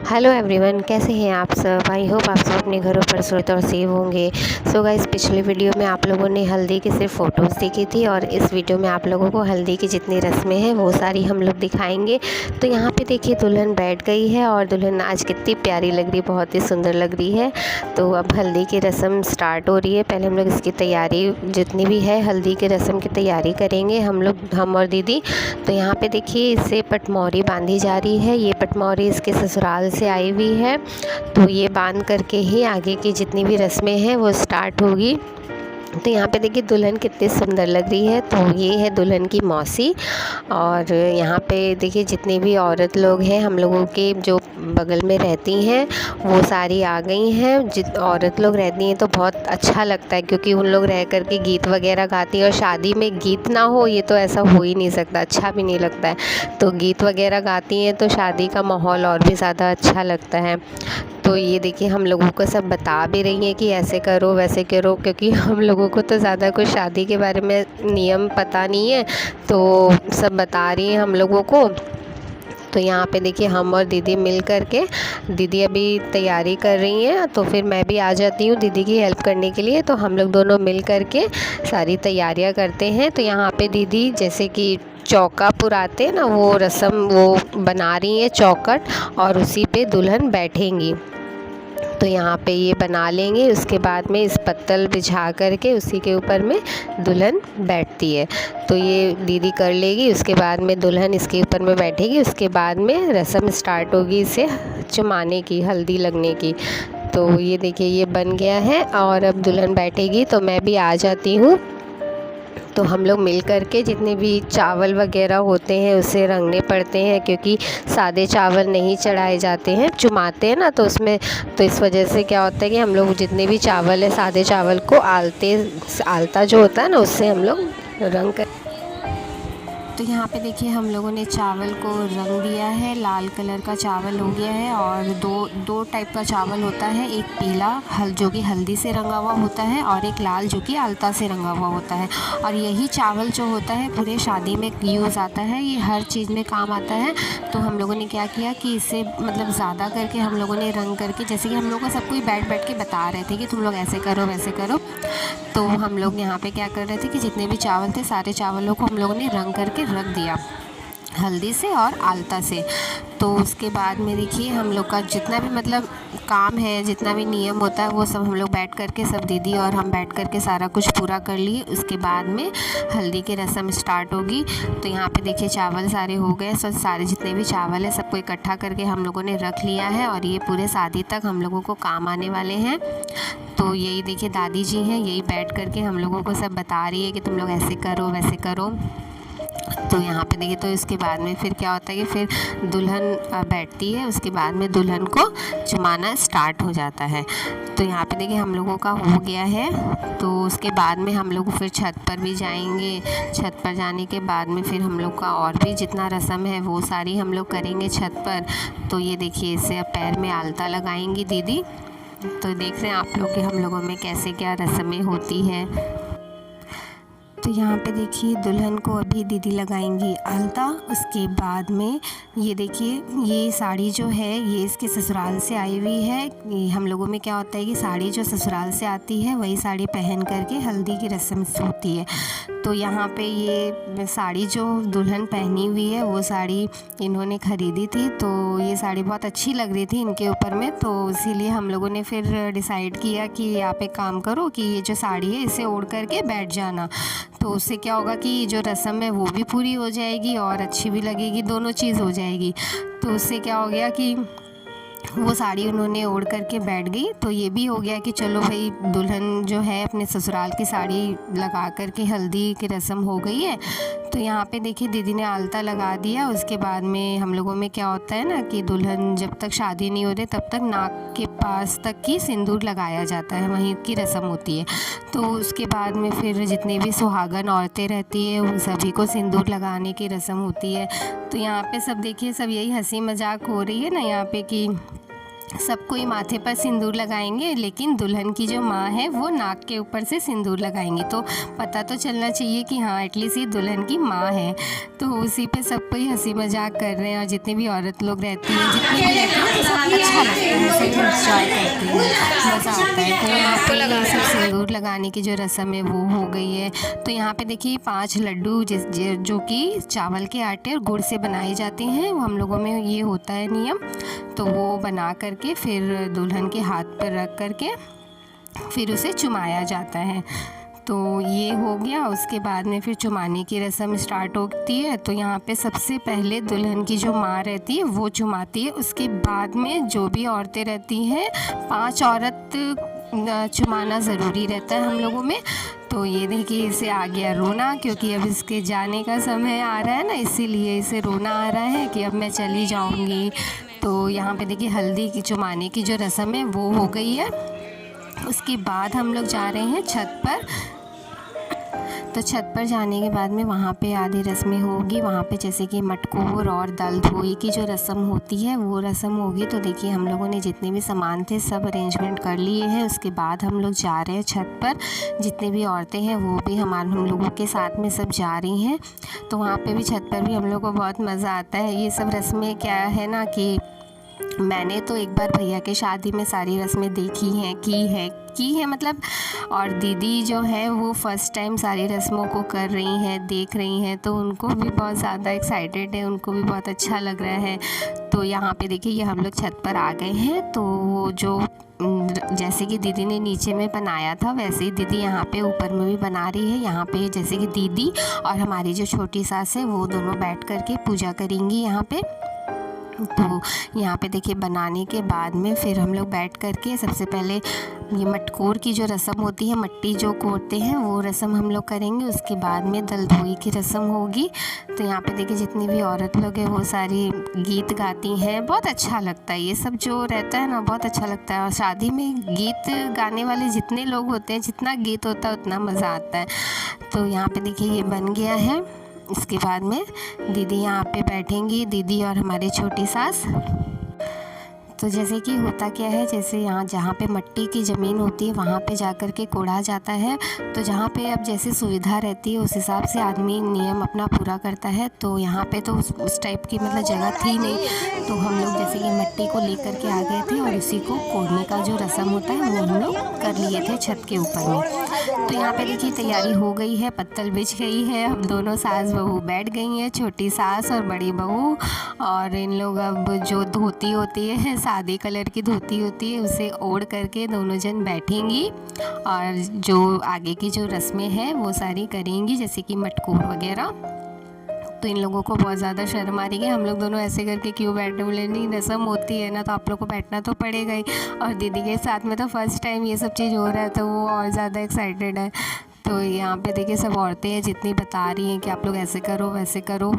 Hello everyone, कैसे हैं आप सब। आई होप आप सब अपने घरों पर सुरक्षित और सेव होंगे। सो गाइस, पिछले वीडियो में आप लोगों ने हल्दी की सिर्फ फ़ोटोज़ देखी थी और इस वीडियो में आप लोगों को हल्दी की जितनी रस्में हैं वो सारी हम लोग दिखाएंगे। तो यहाँ पे देखिए दुल्हन बैठ गई है और दुल्हन आज कितनी प्यारी लग रही है, बहुत ही सुंदर लग रही है। तो अब हल्दी की रस्म स्टार्ट हो रही है। पहले हम लोग इसकी तैयारी जितनी भी है हल्दी की रस्म की तैयारी करेंगे हम और दीदी। तो यहाँ पे देखिए इसे पटमौरी बांधी जा रही है। ये पटमौरी इसके ससुराल से आई हुई है, तो ये बांध करके ही आगे की जितनी भी रस्में हैं वो स्टार्ट होगी। तो यहाँ पे देखिए दुल्हन कितनी सुंदर लग रही है। तो ये है दुल्हन की मौसी। और यहाँ पे देखिए जितनी भी औरत लोग हैं हम लोगों के जो बगल में रहती हैं वो सारी आ गई हैं। जित औरत लोग रहती हैं तो बहुत अच्छा लगता है, क्योंकि उन लोग रह कर के गीत वगैरह गाती हैं। और शादी में गीत ना हो ये तो ऐसा हो ही नहीं सकता, अच्छा भी नहीं लगता है। तो गीत वगैरह गाती हैं तो शादी का माहौल और भी ज़्यादा अच्छा लगता है। तो ये देखिए हम लोगों को सब बता भी रही हैं कि ऐसे करो वैसे करो, क्योंकि हम लोगों को तो ज़्यादा कुछ शादी के बारे में नियम पता नहीं है, तो सब बता रही हैं हम लोगों को। तो यहाँ पे देखिए हम और दीदी मिल कर के, दीदी अभी तैयारी कर रही हैं तो फिर मैं भी आ जाती हूँ दीदी की हेल्प करने के लिए। तो हम लोग दोनों मिल कर के सारी तैयारियाँ करते हैं। तो यहाँ पे दीदी जैसे कि चौका पुराते हैं ना, वो रस्म वो बना रही हैं चौकट, और उसी पे दुल्हन बैठेंगी। तो यहाँ पे ये बना लेंगे, उसके बाद में इस पत्तल बिछा करके उसी के ऊपर में दुल्हन बैठती है। तो ये दीदी कर लेगी, उसके बाद में दुल्हन इसके ऊपर में बैठेगी। उसके बाद में रस्म स्टार्ट होगी इसे चुमाने की, हल्दी लगने की। तो ये देखिए ये बन गया है और अब दुल्हन बैठेगी तो मैं भी आ जाती हूँ। तो हम लोग मिल कर के जितने भी चावल वगैरह होते हैं उसे रंगने पड़ते हैं, क्योंकि सादे चावल नहीं चढ़ाए जाते हैं, चुमाते हैं ना। तो उसमें तो इस वजह से क्या होता है कि हम लोग जितने भी चावल है सादे चावल को आलता जो होता है ना उससे हम लोग रंग कर। तो यहाँ पे देखिए हम लोगों ने चावल को रंग दिया है, लाल कलर का चावल हो गया है। और दो टाइप का चावल होता है, एक पीला जो कि हल्दी से रंगा हुआ होता है, और एक लाल जो कि आलता से रंगा हुआ होता है। और यही चावल जो होता है पूरे शादी में यूज़ आता है, ये हर चीज़ में काम आता है। तो हम लोगों ने क्या किया कि इसे मतलब ज़्यादा करके हम लोगों ने रंग करके, जैसे कि हम लोग को सब कोई बैठ के बता रहे थे कि तुम लोग ऐसे करो वैसे करो। तो हम लोग यहाँ पे क्या कर रहे थे कि जितने भी चावल थे सारे चावलों को हम लोगों ने रंग करके रख दिया हल्दी से और आलता से। तो उसके बाद में देखिए हम लोग का जितना भी मतलब काम है, जितना भी नियम होता है वो सब हम लोग बैठ करके, सब दीदी और हम बैठ करके सारा कुछ पूरा कर लिए। उसके बाद में हल्दी की रस्म स्टार्ट होगी। तो यहाँ पे देखिए चावल सारे हो गए, सब सारे जितने भी चावल है सबको इकट्ठा करके हम लोगों ने रख लिया है, और ये पूरे शादी तक हम लोगों को काम आने वाले हैं। तो यही देखिए दादी जी हैं, यही बैठ करके हम लोगों को सब बता रही है कि तुम लोग ऐसे करो वैसे करो। तो यहाँ पे देखिए, तो इसके बाद में फिर क्या होता है कि फिर दुल्हन बैठती है, उसके बाद में दुल्हन को चुमाना स्टार्ट हो जाता है। तो यहाँ पे देखिए हम लोगों का हो गया है। तो उसके बाद में हम लोग फिर छत पर भी जाएंगे। छत पर जाने के बाद में फिर हम लोग का और भी जितना रस्म है वो सारी हम लोग करेंगे छत पर। तो ये देखिए इसे अब पैर में आलता लगाएंगी दीदी। तो देख रहे हैं आप लोग कि हम लोगों में कैसे क्या रस्में होती है। तो यहाँ पे देखिए दुल्हन को अभी दीदी लगाएंगी आलता। उसके बाद में ये देखिए ये साड़ी जो है ये इसके ससुराल से आई हुई है। ये हम लोगों में क्या होता है कि साड़ी जो ससुराल से आती है वही साड़ी पहन करके हल्दी की रस्म होती है। तो यहाँ पे ये साड़ी जो दुल्हन पहनी हुई है वो साड़ी इन्होंने ख़रीदी थी। तो ये साड़ी बहुत अच्छी लग रही थी इनके ऊपर में, तो इसीलिए हम लोगों ने फिर डिसाइड किया कि आप एक काम करो कि ये जो साड़ी है इसे ओढ़ करके बैठ जाना। तो उससे क्या होगा कि जो रस्म है वो भी पूरी हो जाएगी और अच्छी भी लगेगी, दोनों चीज़ हो जाएगी। तो उससे क्या हो गया कि वो साड़ी उन्होंने ओढ़ करके बैठ गई। तो ये भी हो गया कि चलो भाई दुल्हन जो है अपने ससुराल की साड़ी लगा करके हल्दी की रस्म हो गई है। तो यहाँ पे देखिए दीदी ने आलता लगा दिया। उसके बाद में हम लोगों में क्या होता है ना कि दुल्हन जब तक शादी नहीं हो रही तब तक नाक के पास तक ही सिंदूर लगाया जाता है, वहीं की रस्म होती है। तो उसके बाद में फिर जितनी भी सुहागन औरतें रहती हैं उन सभी को सिंदूर लगाने की रस्म होती है। तो यहाँ पे सब देखिए सब यही हंसी मजाक हो रही है ना यहाँ पे कि सब कोई माथे पर सिंदूर लगाएंगे, लेकिन दुल्हन की जो माँ है वो नाक के ऊपर से सिंदूर लगाएंगी। तो पता तो चलना चाहिए कि हाँ एटलीस्ट ये दुल्हन की माँ है। तो उसी पे सब कोई हंसी मजाक कर रहे हैं, और जितनी भी औरत लोग रहती हैं जितनी भी रहती हैं यहाँ पे ये सब सिंदूर लगाने की जो रस्म है वो हो गई है। तो यहाँ पे देखिए 5 लड्डू जो कि चावल के आटे और गुड़ से बनाए जाते हैं, वो हम लोगों में ये होता है नियम। तो वो बना करके फिर दुल्हन के हाथ पर रख करके फिर उसे चुमाया जाता है। तो ये हो गया। उसके बाद में फिर चुमाने की रस्म स्टार्ट होती है। तो यहाँ पे सबसे पहले दुल्हन की जो माँ रहती है वो चुमाती है। उसके बाद में जो भी औरतें रहती हैं, 5 औरत चुमाना ज़रूरी रहता है हम लोगों में। तो ये देखिए इसे आ गया रोना, क्योंकि अब इसके जाने का समय आ रहा है ना, इसीलिए इसे रोना आ रहा है कि अब मैं चली जाऊँगी। तो यहाँ पे देखिए हल्दी की चुमाने की जो रस्म है वो हो गई है। उसके बाद हम लोग जा रहे हैं छत पर। तो छत पर जाने के बाद में वहाँ पे आधी रस्में होगी। वहाँ पे जैसे कि मटकोर और दल धोई की जो रस्म होती है वो रस्म होगी। तो देखिए हम लोगों ने जितने भी सामान थे सब अरेंजमेंट कर लिए हैं। उसके बाद हम लोग जा रहे हैं छत पर। जितनी भी औरतें हैं वो भी हम लोगों के साथ में सब जा रही हैं। तो वहाँ पर भी छत पर भी हम लोग को बहुत मज़ा आता है। ये सब रस्में क्या है ना कि मैंने तो एक बार भैया के शादी में सारी रस्में देखी हैं, की है मतलब। और दीदी जो है वो फ़र्स्ट टाइम सारी रस्मों को कर रही हैं, देख रही हैं। तो उनको भी बहुत ज़्यादा एक्साइटेड है, उनको भी बहुत अच्छा लग रहा है। तो यहाँ पे देखिए ये हम लोग छत पर आ गए हैं। तो वो जो जैसे कि दीदी ने नीचे में बनाया था वैसे ही दीदी यहाँ पे ऊपर में भी बना रही है। यहाँ पे जैसे कि दीदी और हमारी जो छोटी सास है वो दोनों बैठ कर के पूजा करेंगी यहाँ पे। तो यहाँ पे देखिए बनाने के बाद में फिर हम लोग बैठ कर के सबसे पहले ये मटकोर की जो रस्म होती है, मट्टी जो कोड़ते हैं वो रस्म हम लोग करेंगे। उसके बाद में दलधोई की रस्म होगी। तो यहाँ पे देखिए जितनी भी औरत लोग हैं वो सारी गीत गाती हैं। बहुत अच्छा लगता है ये सब जो रहता है ना, बहुत अच्छा लगता है। और शादी में गीत गाने वाले जितने लोग होते हैं, जितना गीत होता है उतना मज़ा आता है। तो यहाँ पे देखिए ये बन गया है। इसके बाद में दीदी यहाँ पे बैठेंगी, दीदी और हमारी छोटी सास। तो जैसे कि होता क्या है, जैसे यहाँ जहाँ पे मट्टी की ज़मीन होती है वहाँ पे जाकर के कोड़ा जाता है। तो जहाँ पे अब जैसे सुविधा रहती है उस हिसाब से आदमी नियम अपना पूरा करता है। तो यहाँ पे तो उस टाइप की मतलब जगह थी नहीं। तो हम लोग जैसे कि मट्टी को लेकर के आ गए थे और उसी को कोड़ने का जो रस्म होता है वो हम लोग कर लिए थे छत के ऊपर में। तो यहाँ पे देखिए तैयारी हो गई है, पत्तल बिछ गई है। हम दोनों सास बहू बैठ गई हैं, छोटी सास और बड़ी बहू। और इन लोग अब जो धोती होती है, सादी कलर की धोती होती है, उसे ओढ़ करके दोनों जन बैठेंगी और जो आगे की जो रस्में हैं वो सारी करेंगी, जैसे कि मटकोर वगैरह। तो इन लोगों को बहुत ज़्यादा शर्म आ रही है। हम लोग दोनों ऐसे करके क्यों बैठे, बोले नहीं रस्म होती है ना तो आप लोग को बैठना तो पड़ेगा ही। और दीदी के साथ में तो फर्स्ट टाइम ये सब चीज़ हो रहा है तो वो और ज़्यादा एक्साइटेड है। तो यहाँ पे देखिए सब औरतें हैं जितनी बता रही हैं कि आप लोग ऐसे करो वैसे करो।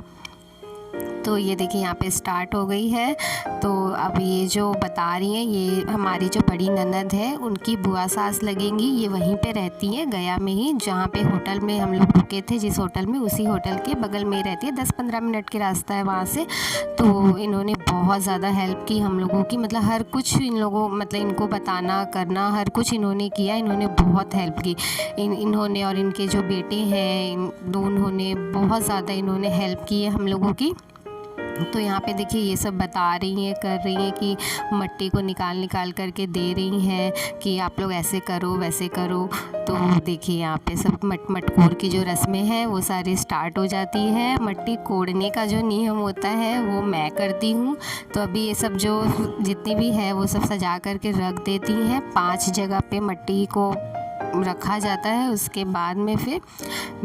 तो ये देखिए यहाँ पे स्टार्ट हो गई है। तो अब ये जो बता रही हैं ये हमारी जो बड़ी ननद है उनकी बुआ सास लगेंगी। ये वहीं पे रहती हैं गया में ही, जहाँ पे होटल में हम लोग रुके थे, जिस होटल में उसी होटल के बगल में ही रहती है। 10-15 मिनट के रास्ता है वहाँ से। तो इन्होंने बहुत ज़्यादा हेल्प की हम लोगों की, मतलब हर कुछ इन लोगों मतलब इनको बताना करना हर कुछ इन्होंने किया। इन्होंने बहुत हेल्प की इन्होंने और इनके जो बेटे हैं दोनों ने बहुत ज़्यादा इन्होंने हेल्प की है हम लोगों की। तो यहाँ पे देखिए ये सब बता रही हैं, कर रही हैं कि मट्टी को निकाल करके दे रही हैं कि आप लोग ऐसे करो वैसे करो। तो देखिए यहाँ पे सब मटकोर की जो रस्में हैं वो सारी स्टार्ट हो जाती है। मट्टी कोड़ने का जो नियम होता है वो मैं करती हूँ। तो अभी ये सब जो जितनी भी है वो सब सजा करके रख देती हैं। 5 जगह पे मट्टी को रखा जाता है। उसके बाद में फिर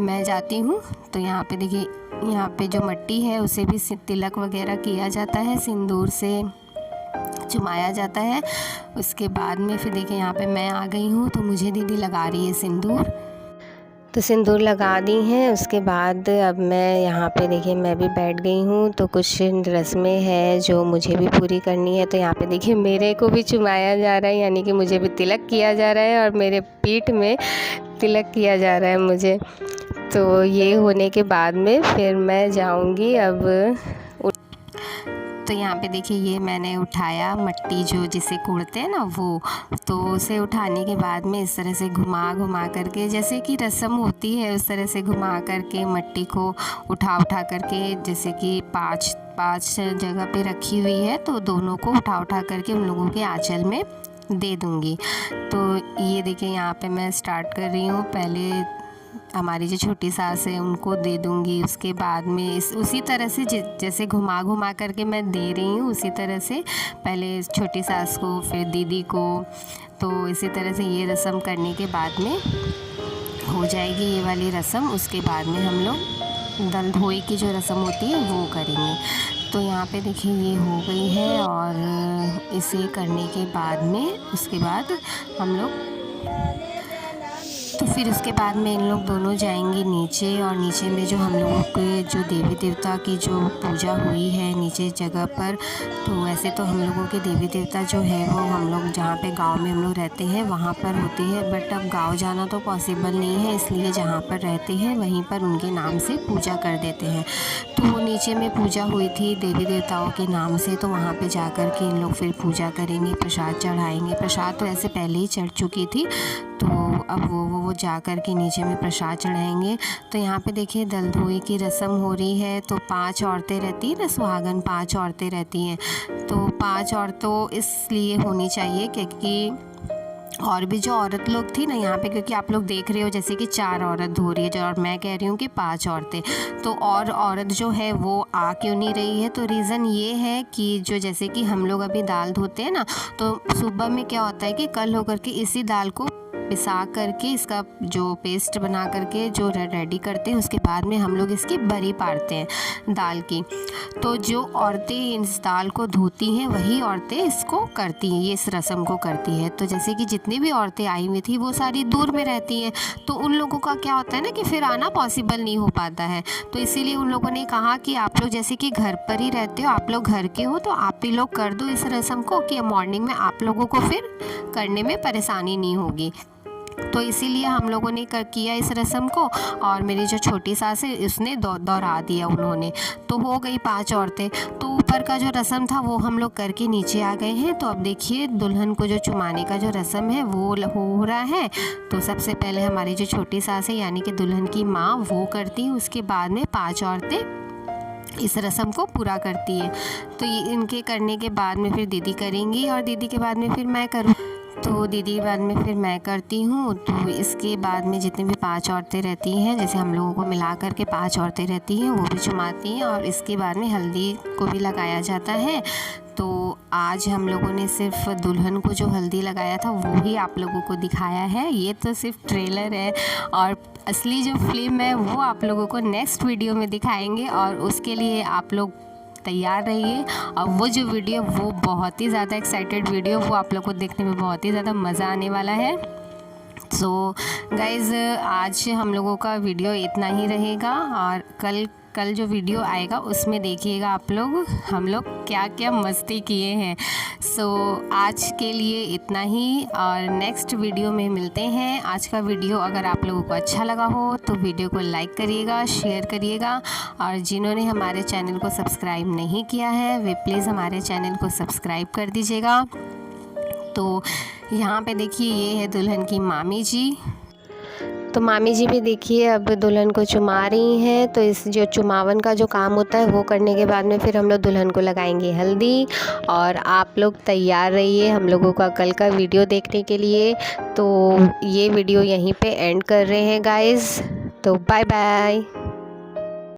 मैं जाती हूँ। तो यहाँ पे देखिए यहाँ पे जो मट्टी है उसे भी तिलक वगैरह किया जाता है, सिंदूर से चुमाया जाता है। उसके बाद में फिर देखिए यहाँ पे मैं आ गई हूँ तो मुझे दीदी लगा रही है सिंदूर। तो सिंदूर लगा दी हैं। उसके बाद अब मैं यहाँ पे देखिए मैं भी बैठ गई हूँ। तो कुछ रस्में हैं जो मुझे भी पूरी करनी है। तो यहाँ पे देखिए मेरे को भी चुमाया जा रहा है, यानी कि मुझे भी तिलक किया जा रहा है और मेरे पीठ में तिलक किया जा रहा है मुझे। तो ये होने के बाद में फिर मैं जाऊँगी अब। तो यहाँ पे देखिए ये मैंने उठाया मट्टी जो जिसे कोड़ते हैं ना वो। तो उसे उठाने के बाद में इस तरह से घुमा करके जैसे कि रस्म होती है उस तरह से घुमा करके मट्टी को उठा करके, जैसे कि 5 जगह पे रखी हुई है तो दोनों को उठा करके उन लोगों के आंचल में दे दूँगी। तो ये देखिए यहाँ पे मैं स्टार्ट कर रही हूँ। पहले हमारी जो छोटी सास है उनको दे दूँगी, उसके बाद में उसी तरह से जैसे घुमा घुमा करके मैं दे रही हूँ, उसी तरह से पहले छोटी सास को, फिर दीदी को। तो इसी तरह से ये रस्म करने के बाद में हो जाएगी ये वाली रस्म। उसके बाद में हम लोग दल धोई की जो रस्म होती है वो करेंगे। तो यहाँ पे देखिए ये हो गई है, और इसे करने के बाद में उसके बाद हम लोग तो फिर उसके बाद में इन लोग दोनों जाएंगे नीचे, और नीचे में जो हम लोगों के जो देवी देवता की जो पूजा हुई है नीचे जगह पर, तो वैसे तो हम लोगों के देवी देवता जो है वो हम लोग जहाँ पे गांव में हम लोग रहते हैं वहाँ पर होती है, बट अब गांव जाना तो पॉसिबल नहीं है, इसलिए जहाँ पर रहते हैं वहीं पर उनके नाम से पूजा कर देते हैं। तो वो नीचे में पूजा हुई थी देवी देवताओं के नाम से, तो वहाँ पर जा कर के इन लोग फिर पूजा करेंगे, प्रसाद चढ़ाएँगे। प्रसाद तो ऐसे पहले ही चढ़ चुकी थी, तो अब वो जा कर के नीचे में प्रसाद चढ़ाएंगे। तो यहाँ पे देखिए दल धोई की रस्म हो रही है। तो 5 औरतें रहती हैं ना, सुहागन 5 औरतें रहती हैं। तो 5 औरतों इसलिए होनी चाहिए क्योंकि और भी जो औरत लोग थी ना यहाँ पे, क्योंकि आप लोग देख रहे हो जैसे कि 4 औरत धो रही है, और मैं कह रही हूँ कि 5 औरतें। तो और औरत जो है वो आ क्यों नहीं रही है? तो रीज़न ये है कि जो जैसे कि हम लोग अभी दाल धोते हैं ना, तो सुबह में क्या होता है कि कल होकर के इसी दाल को पिसा करके इसका जो पेस्ट बना करके जो रेडी करते हैं, उसके बाद में हम लोग इसकी बरी पारते हैं दाल की। तो जो औरतें इस दाल को धोती हैं वही औरतें इसको करती हैं, ये इस रस्म को करती हैं। तो जैसे कि जितनी भी औरतें आई हुई थी वो सारी दूर में रहती हैं, तो उन लोगों का क्या होता है ना कि फिर आना पॉसिबल नहीं हो पाता है। तो इसीलिए उन लोगों ने कहा कि आप लोग जैसे कि घर पर ही रहते हो, आप लोग घर के हो, तो आप ही लोग कर दो इस रस्म को, कि मॉर्निंग में आप लोगों को फिर करने में परेशानी नहीं होगी। तो इसीलिए हम लोगों ने किया इस रस्म को, और मेरी जो छोटी सास है उसने दोहरा दिया उन्होंने। तो हो गई 5 औरतें। तो ऊपर का जो रस्म था वो हम लोग करके नीचे आ गए हैं। तो अब देखिए दुल्हन को जो चुमाने का जो रस्म है वो हो रहा है। तो सबसे पहले हमारी जो छोटी सास है यानी कि दुल्हन की माँ वो करती है, उसके बाद में 5 औरतें इस रस्म को पूरा करती है। तो ये इनके करने के बाद में फिर दीदी करेंगी, और दीदी के बाद में फिर मैं करूँ। तो दीदी के बाद में फिर मैं करती हूँ। तो इसके बाद में जितनी भी 5 औरतें रहती हैं, जैसे हम लोगों को मिला कर के 5 औरतें रहती हैं, वो भी चुमाती हैं, और इसके बाद में हल्दी को भी लगाया जाता है। तो आज हम लोगों ने सिर्फ दुल्हन को जो हल्दी लगाया था वो ही आप लोगों को दिखाया है। ये तो सिर्फ ट्रेलर है, और असली जो फिल्म है वो आप लोगों को नेक्स्ट वीडियो में दिखाएंगे, और उसके लिए आप लोग तैयार रहिए। और वो जो वीडियो वो बहुत ही ज़्यादा एक्साइटेड वीडियो, वो आप लोग को देखने में बहुत ही ज़्यादा मज़ा आने वाला है। सो गाइज़ आज हम लोगों का वीडियो इतना ही रहेगा, और कल जो वीडियो आएगा उसमें देखिएगा आप लोग हम लोग क्या क्या मस्ती किए हैं। सो आज के लिए इतना ही, और नेक्स्ट वीडियो में मिलते हैं। आज का वीडियो अगर आप लोगों को अच्छा लगा हो तो वीडियो को लाइक करिएगा, शेयर करिएगा, और जिन्होंने हमारे चैनल को सब्सक्राइब नहीं किया है वे प्लीज़ हमारे चैनल को सब्सक्राइब कर दीजिएगा। तो यहाँ पे देखिए ये है दुल्हन की मामी जी। तो मामी जी भी देखिए अब दुल्हन को चुमा रही हैं। तो इस जो चुमावन का जो काम होता है वो करने के बाद में फिर हम लोग दुल्हन को लगाएंगे हल्दी। और आप लोग तैयार रहिए हम लोगों का कल का वीडियो देखने के लिए। तो ये वीडियो यहीं पे एंड कर रहे हैं गाइज़। तो बाय बाय।